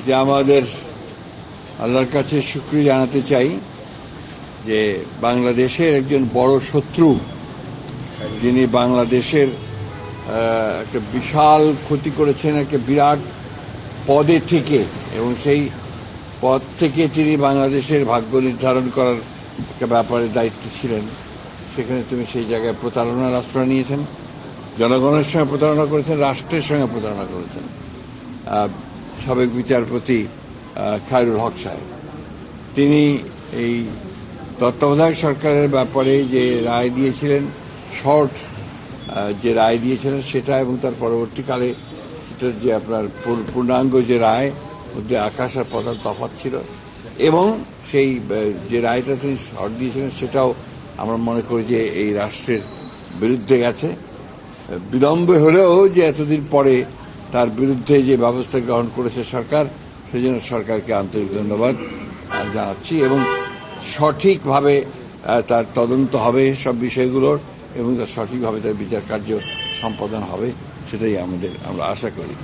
যে আমাদের আল্লাহর কাছে শুকরিয়া জানাতে চাই যে বাংলাদেশের একজন বড় শত্রু, যিনি বাংলাদেশের একটা বিশাল ক্ষতি করেছেন একটা বিরাট পদে থেকে, এবং সেই পদ থেকে তিনি বাংলাদেশের ভাগ্য নির্ধারণ করার একটা ব্যাপারে দায়িত্ব ছিলেন। সেখানে তুমি সেই জায়গায় প্রতারণার আশ্রয় নিয়েছেন, জনগণের সঙ্গে প্রতারণা করেছেন, রাষ্ট্রের সঙ্গে প্রতারণা করেছেন। সাবেক বিচারপতি খায়রুল হক সাহেব, তিনি এই তত্ত্বাবধায়ক সরকারের ব্যাপারে যে রায় দিয়েছিলেন, শর্ট যে রায় দিয়েছিলেন সেটা, এবং তার পরবর্তীকালে সেটা যে আপনার পূর্ণাঙ্গ যে রায়, মধ্যে আকাশ আর পাতাল তফাৎ ছিল, এবং সেই যে রায়টা তিনি শর্ট দিয়েছিলেন সেটাও আমরা মনে করি যে এই রাষ্ট্রের বিরুদ্ধে গেছে। বিলম্বে হলেও যে এতদিন পরে তার বিরুদ্ধে যে ব্যবস্থা গ্রহণ করেছে সরকার, সেজন্য সরকারকে আন্তরিক ধন্যবাদ জানাচ্ছি। এবং সঠিকভাবে তার তদন্ত হবে সব বিষয়গুলোর, এবং তার সঠিকভাবে তার বিচার কার্য সম্পাদন হবে, সেটাই আমরা আশা করি।